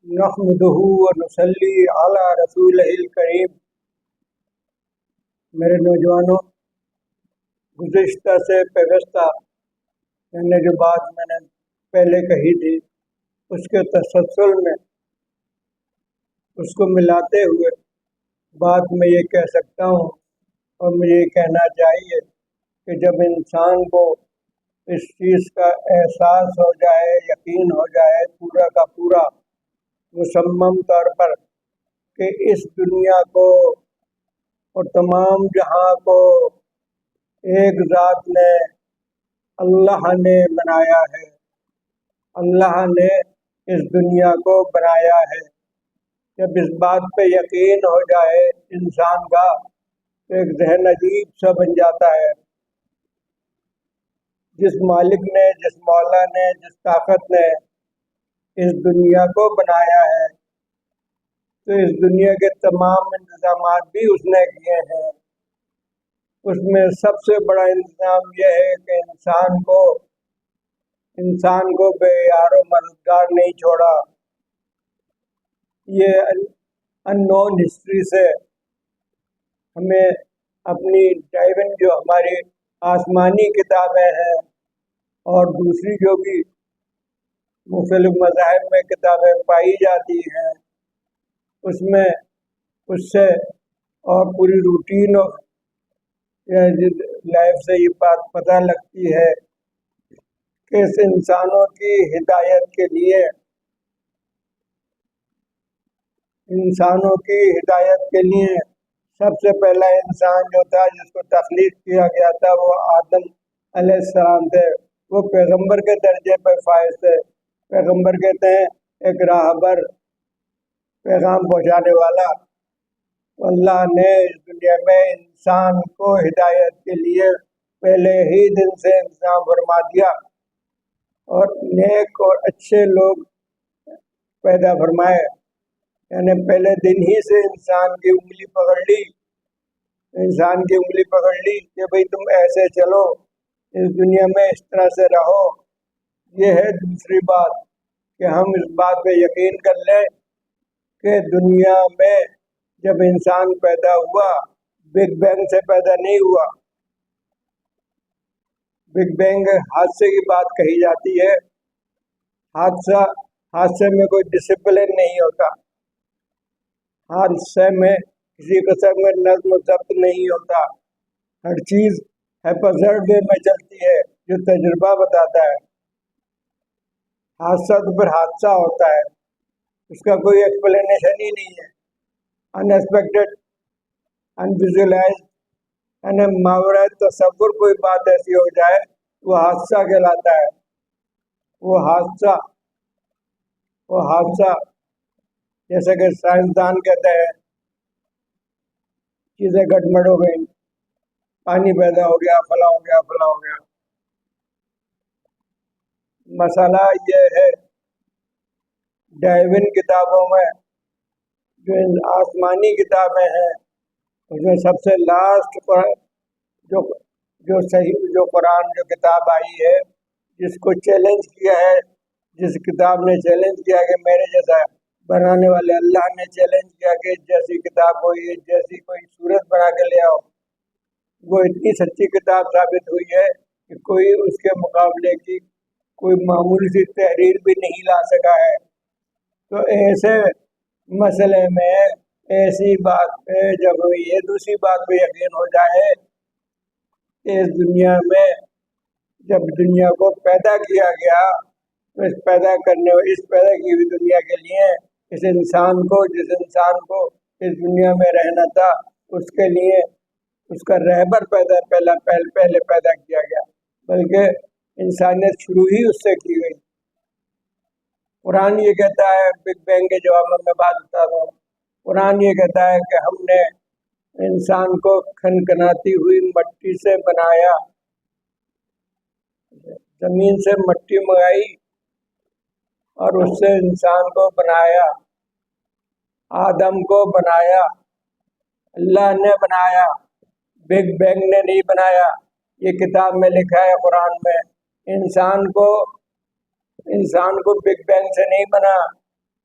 نحمده ونصلی علی رسولہ الکریم۔ میرے نوجوانوں، گزشتہ سے پیوستہ یعنی جو بات میں نے پہلے کہی تھی اس کے تسلسل میں اس کو ملاتے ہوئے بات میں یہ کہہ سکتا ہوں اور مجھے یہ کہنا چاہیے کہ جب انسان کو اس چیز کا احساس ہو جائے، یقین ہو جائے پورا کا پورا مصمم طور پر کہ اس دنیا کو اور تمام جہاں کو ایک ذات نے، اللہ نے بنایا ہے، اللہ نے اس دنیا کو بنایا ہے، جب اس بات پہ یقین ہو جائے انسان کا تو ایک ذہن عجیب سا بن جاتا ہے۔ جس مالک نے، جس مولا نے، جس طاقت نے اس دنیا کو بنایا ہے تو اس دنیا کے تمام انتظامات بھی اس نے کیے ہیں۔ اس میں سب سے بڑا انتظام یہ ہے کہ انسان کو بے یار و مددگار نہیں چھوڑا۔ یہ ان نون ہسٹری سے ہمیں اپنی ڈائیون جو ہماری آسمانی کتابیں ہیں اور دوسری جو بھی مختلف مذاہب میں کتابیں پائی جاتی ہیں اس میں اس سے اور پوری روٹین لائف سے یہ بات پتہ لگتی ہے کہ اس انسانوں کی ہدایت کے لیے سب سے پہلا انسان جو تھا جس کو تخلیق کیا گیا تھا وہ آدم علیہ السلام تھے۔ وہ پیغمبر کے درجے پر فائز تھے۔ پیغمبر کہتے ہیں ایک راہبر، پیغام پہنچانے والا۔ اللہ نے اس دنیا میں انسان کو ہدایت کے لیے پہلے ہی دن سے انتظام فرما دیا اور نیک اور اچھے لوگ پیدا فرمائے، یعنی پہلے دن ہی سے انسان کی انگلی پکڑ لی کہ بھئی تم ایسے چلو، اس دنیا میں اس طرح سے رہو۔ یہ ہے دوسری بات کہ ہم اس بات پہ یقین کر لیں کہ دنیا میں جب انسان پیدا ہوا بگ بینگ سے پیدا نہیں ہوا۔ بگ بینگ حادثے کی بات کہی جاتی ہے۔ حادثے میں کوئی ڈسپلن نہیں ہوتا، حادثے میں کسی قسم میں نظم و ضبط نہیں ہوتا، ہر چیز ہیپرزرڈ وے میں چلتی ہے جو تجربہ بتاتا ہے۔ حادثہ تو پھر حادثہ ہوتا ہے، اس کا کوئی ایکسپلینیشن ہی نہیں ہے۔ ان ایکسپیکٹڈ، انویژولائزڈ، یعنی ماورائے تصور کوئی بات ایسی ہو جائے وہ حادثہ کہلاتا ہے۔ وہ حادثہ جیسے کہ سائنسدان کہتے ہیں چیزیں گڑبڑ ہو گئی، پانی پیدا ہو گیا، فلاں ہو گیا۔ مسئلہ یہ ہے ڈائیون کتابوں میں جو آسمانی کتابیں ہیں اس میں سب سے لاسٹ جو قرآن جو کتاب آئی ہے، جس کو چیلنج کیا ہے، جس کتاب نے چیلنج کیا کہ میرے جیسا بنانے والے اللہ نے چیلنج کیا کہ جیسی کتاب ہوئی، جیسی کوئی صورت بنا کے لے آؤ، وہ اتنی سچی کتاب ثابت ہوئی ہے کہ کوئی اس کے مقابلے کی کوئی معمولی سی تحریر بھی نہیں لا سکا ہے۔ تو ایسے مسئلے میں ایسی بات پہ جب یہ دوسری بات پہ یقین ہو جائے کہ اس دنیا میں جب دنیا کو پیدا کیا گیا تو اس پیدا کی ہوئی دنیا کے لیے جس انسان کو اس دنیا میں رہنا تھا اس کے لیے اس کا رہبر پہلے پیدا کیا گیا، بلکہ انسانیت شروع ہی اس سے کی گئی۔ قرآن یہ کہتا ہے، بگ بینگ کے جواب میں بات بتا رہا ہوں، قرآن یہ کہتا ہے کہ ہم نے انسان کو کھنکھناتی ہوئی مٹی سے بنایا، زمین سے مٹی منگائی اور اس سے انسان کو بنایا، آدم کو بنایا، اللہ نے بنایا، بگ بینگ نے نہیں بنایا۔ یہ کتاب میں لکھا ہے قرآن میں، انسان کو بگ بینگ سے نہیں بنا،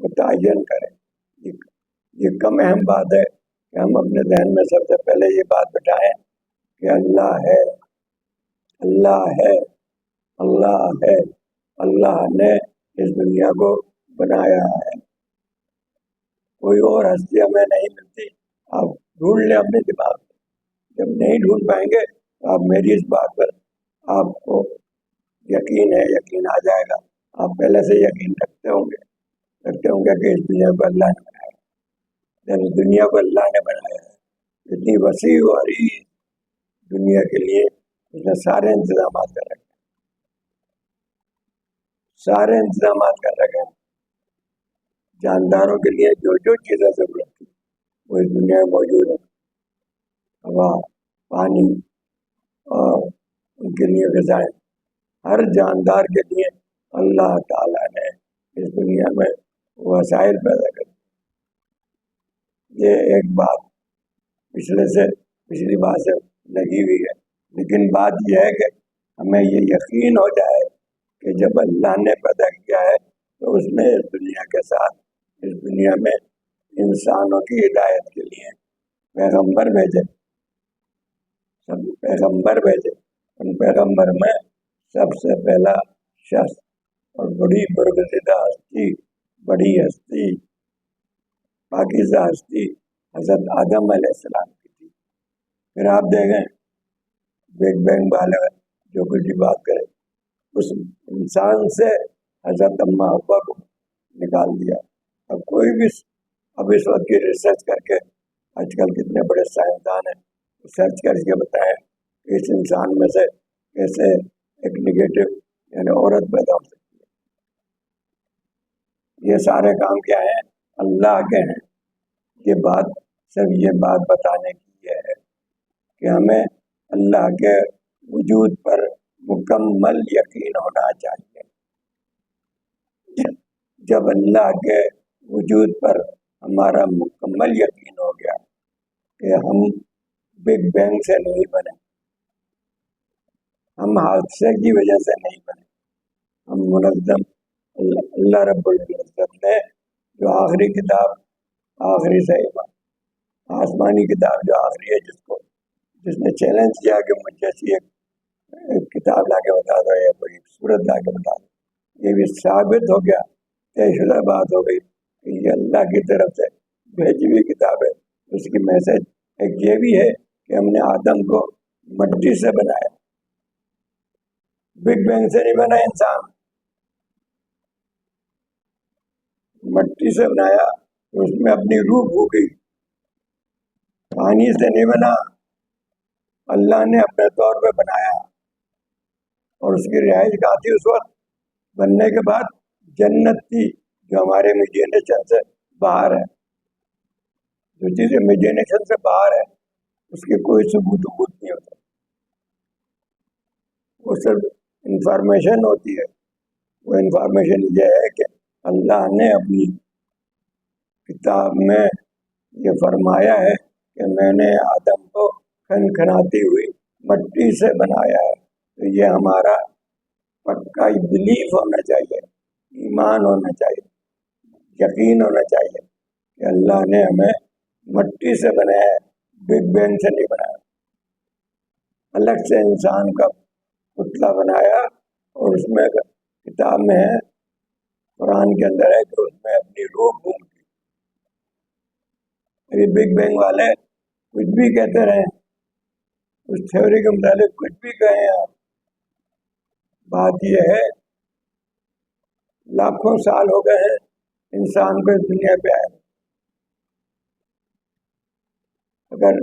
متعین کریں. یہ کم اہم بات ہے کہ ہم اپنے ذہن میں سب سے پہلے یہ بات بٹھائیں کہ اللہ ہے، اللہ ہے، اللہ ہے. اللہ نے اس دنیا کو بنایا ہے. کوئی اور ہستی ہمیں نہیں ملتی. آپ ڈھونڈ لیں اپنے دماغ میں. جب نہیں ڈھونڈ پائیں گے تو آپ میری اس بات پر آپ کو یقین ہے، یقین آ جائے گا. آپ پہلے سے یقین رکھتے ہوں گے کہ اس دنیا کو اللہ نے بنایا. جب اس دنیا کو اللہ نے بنایا ہے، اتنی وسیع و عریض دنیا کے لیے اس نے سارے انتظامات کر رکھے، سارے انتظامات کر رکھے ہیں. جانداروں کے لیے جو جو چیزیں ضرورت تھی وہ اس دنیا میں موجود ہے. ہوا، پانی اور ان کے لیے غذائیں، ہر جاندار کے لیے اللہ تعالیٰ نے اس دنیا میں وسائل پیدا کر. یہ ایک بات پچھلی بات سے لگی ہوئی ہے. لیکن بات یہ ہے کہ ہمیں یہ یقین ہو جائے کہ جب اللہ نے پیدا کیا ہے تو اس نے اس دنیا کے ساتھ اس دنیا میں انسانوں کی ہدایت کے لیے پیغمبر بھیجے. سب پیغمبر بھیجے. ان پیغمبر میں سب سے پہلا شخص اور بڑی برگزیدہ ہستی، بڑی ہستی، پاکیزہ ہستی حضرت آدم علیہ السلام کی تھی. پھر آپ دیکھیں بگ بینگ والے جو کچھ بھی بات کرے، اس انسان سے حضرت اماں حوا کو نکال دیا. اب کوئی بھی اب اس وقت کی ریسرچ کر کے، آج کل کتنے بڑے سائنسدان ہیں، ریسرچ کر کے بتائیں کہ اس انسان میں سے کیسے ایک نگیٹو یعنی عورت پیدا ہو سکتی ہے. یہ سارے کام کیا ہیں؟ اللہ کے ہیں. یہ بات صرف یہ بات بتانے کی ہے کہ ہمیں اللہ کے وجود پر مکمل یقین ہونا چاہیے. جب اللہ کے وجود پر ہمارا مکمل یقین ہو گیا کہ ہم بگ بینگ سے نہیں بنے، ہم حادثے کی وجہ سے نہیں بنے، ہم منظم اللہ رب العزت نے جو آخری کتاب، آخری صحیفہ، آسمانی کتاب جو آخری ہے، جس نے چیلنج کیا کہ مجھ جیسی ایک کتاب لا کے بتا دو یا کوئی صورت لا کے بتا دو، یہ بھی ثابت ہو گیا، طے شدہ بات ہو گئی کہ یہ اللہ کی طرف سے بھیجی ہوئی کتاب ہے. اس کی میسج ایک یہ بھی ہے کہ ہم نے آدم کو مٹی سے بنایا، بگ بینگ سے نہیں بنا. انسان مٹی سے بنایا، اس میں اپنی روح ہو گئی. پانی سے نہیں بنا، اللہ نے اپنے طور پہ بنایا. اور اس کی رہائش کہاں تھی اس وقت؟ بننے کے بعد جنت تھی جو ہمارے امیجینیشن سے باہر ہے. جو چیز امیجینیشن سے باہر ہے اس کی کوئی ثبوت نہیں ہوتا، وہ صرف انفارمیشن ہوتی ہے. وہ انفارمیشن یہ ہے کہ اللہ نے اپنی کتاب میں یہ فرمایا ہے کہ میں نے آدم کو کھنکھناتی ہوئی مٹی سے بنایا ہے. تو یہ ہمارا پکا بلیف ہونا چاہیے، ایمان ہونا چاہیے، یقین ہونا چاہیے کہ اللہ نے ہمیں مٹی سے بنایا ہے، بگ بینگ سے نہیں بنایا. الگ سے انسان کا پتلا بنایا اور اس میں کتاب میں ہے، قرآن کے اندر ہے کہ اس میں اپنی روح گھوم گئی. ابھی بگ بینگ والے کچھ بھی کہتے رہے، اس تھیوری کے متعلق کچھ بھی کہیں آپ، بات یہ ہے لاکھوں سال ہو گئے ہیں انسان کو اس دنیا پہ آئے. اگر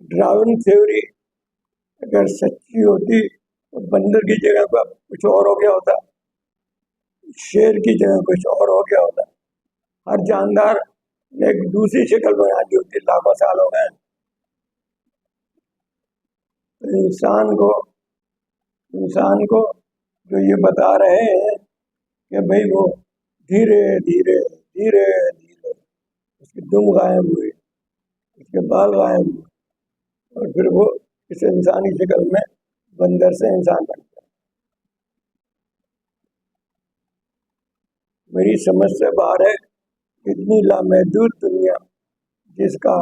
ڈراؤن تھیوری اگر سچی ہوتی تو بندر کی جگہ پر کچھ اور ہو گیا ہوتا، شیر کی جگہ کچھ اور ہو گیا ہوتا. ہر جاندار نے ایک دوسری شکل بنا دی ہوتی. لاکھوں سال ہو گئے. انسان کو جو یہ بتا رہے ہیں کہ بھئی وہ دھیرے دھیرے دھیرے دھیرے اس کی دم غائب ہوئی، اس کے بال غائب ہوئے، اور پھر وہ اس انسانی شکل میں بندر سے انسان بن گیا. میری سمجھ سے باہر ہے. اتنی لامحدود دنیا جس کا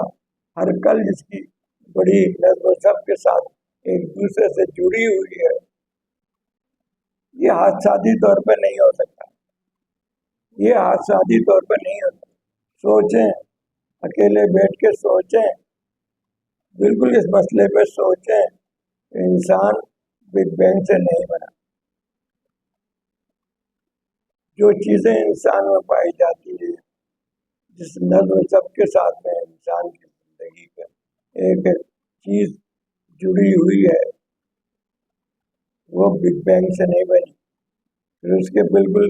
ہر کل جس کی بڑی نظم و ضبط کے ساتھ ایک دوسرے سے جڑی ہوئی ہے، یہ حادثاتی طور پہ نہیں ہو سکتا. یہ حادثاتی طور پہ نہیں ہوتا. سوچیں، اکیلے بیٹھ کے سوچیں، بالکل اس مسئلے پہ سوچیں کہ انسان بگ بینگ سے نہیں بنا. جو چیزیں انسان میں پائی جاتی ہیں، جس نظم و ضبط کے ساتھ میں انسان کی زندگی کا ایک چیز جڑی ہوئی ہے، وہ بگ بینگ سے نہیں بنی. پھر اس کے بالکل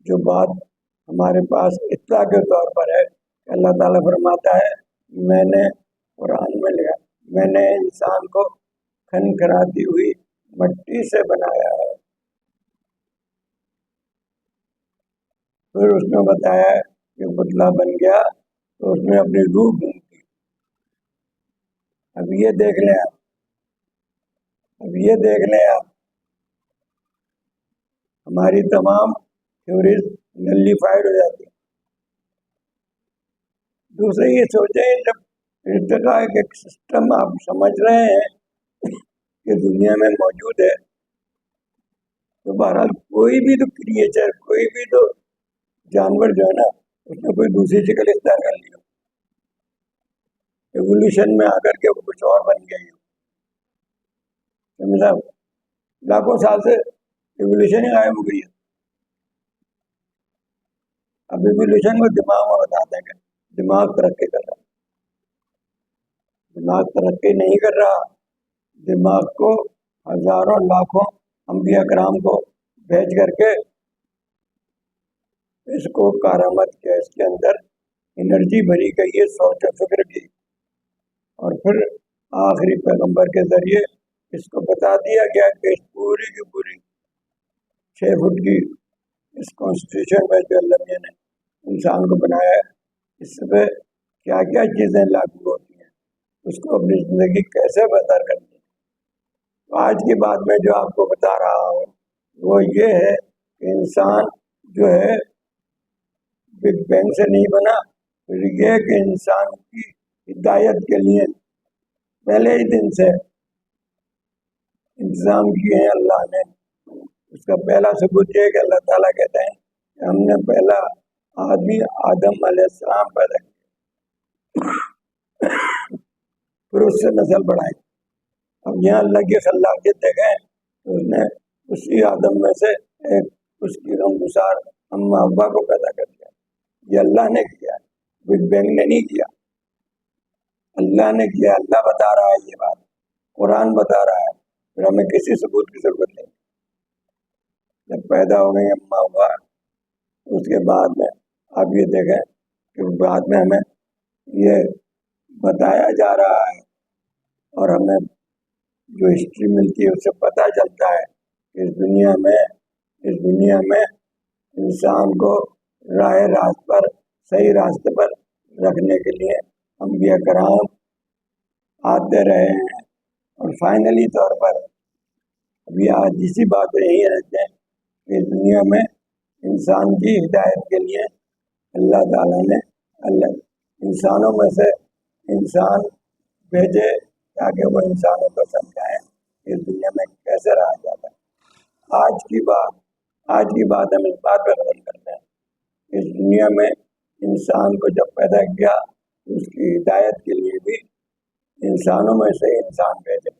جو بات ہمارے پاس اطلاع کے طور پر ہے، اللہ تعالیٰ فرماتا ہے میں نے قرآن میں لکھا میں نے انسان کو کھنکھراتی ہوئی مٹی سے بنایا ہے. پھر اس نے بتایا کہ پتلا بن گیا تو اس میں اپنی روح گھومتی. اب یہ دیکھ لیں آپ ہماری تمام تھیوریز نلیفائڈ ہو جاتی ہیں. دوسرے یہ سوچیں، جب ارتقاء کے سسٹم آپ سمجھ رہے ہیں کہ دنیا میں موجود ہے، تو بہرحال کوئی بھی تو کریچر، کوئی بھی تو جانور جو ہے نا، اس نے کوئی دوسری شکل اختیار کر لی ہو. ایولیوشن میں آ کر کے وہ کچھ اور بن گئی ہو. مطلب لاکھوں سال سے ایولیوشن ہی غائب ہو گئی ہے. اب ایولیوشن کو دماغ میں بتاتے ہیں کہ دماغ ترقی کر رہا ہے. دماغ ترقی نہیں کر رہا. دماغ کو ہزاروں لاکھوں انبیاء کرام کو بھیج کر کے اس کو کارآمد کیا، اس کے اندر انرجی بھری گئی ہے، سوچ و فکر کی، اور پھر آخری پیغمبر کے ذریعے اس کو بتا دیا گیا کہ اس پوری کی پوری 6 فٹ کی اس کانسٹیٹیوشن میں جو اللہ نے انسان کو بنایا ہے، اس پہ کیا کیا چیزیں لاگو ہوتی ہیں، اس کو اپنی زندگی کیسے بہتر کرنی ہے. تو آج کی بات میں جو آپ کو بتا رہا ہوں وہ یہ ہے کہ انسان جو ہے بگ بینگ سے نہیں بنا. پھر یہ کہ انسان کی ہدایت کے لیے پہلے ہی دن سے انتظام کیے ہیں اللہ نے. اس کا پہلا ثبوت یہ ہے کہ اللہ تعالیٰ کہتے ہیں کہ ہم نے پہلا آدمی آدم علیہ السلام پیدا کیا، پھر اس سے نسل بڑھائی. اب یہاں اللہ کی خلاقیت دیکھیں تو اس نے اسی آدم میں سے ایک اس کی غمگسار اما ابا کو پیدا کر دیا. یہ اللہ نے کیا، بگ بینگ نے نہیں کیا، اللہ نے کیا. اللہ بتا رہا ہے یہ بات، قرآن بتا رہا ہے. پھر ہمیں کسی ثبوت کی ضرورت نہیں. جب پیدا ہو گئی اما ابا، اس کے بعد میں آپ یہ دیکھیں کہ بعد میں ہمیں یہ بتایا جا رہا ہے اور ہمیں جو ہسٹری ملتی ہے اس سے پتہ چلتا ہے کہ اس دنیا میں انسان کو راہ راست پر، صحیح راستے پر رکھنے کے لیے انبیاء کرام آتے رہے ہیں. اور فائنلی طور پر ابھی آج اسی بات پہ یہی رہتے ہیں کہ اس دنیا میں انسان کی ہدایت کے لیے اللہ تعالیٰ نے انسانوں میں سے انسان بھیجے تاکہ وہ انسانوں کو سمجھائیں اس دنیا میں کیسے رہا جاتا ہے. آج کی بات ہم اس بات پہ ختم کرتے ہیں. اس دنیا میں انسان کو جب پیدا کیا تو اس کی ہدایت کے لیے بھی انسانوں میں سے انسان بھیجے.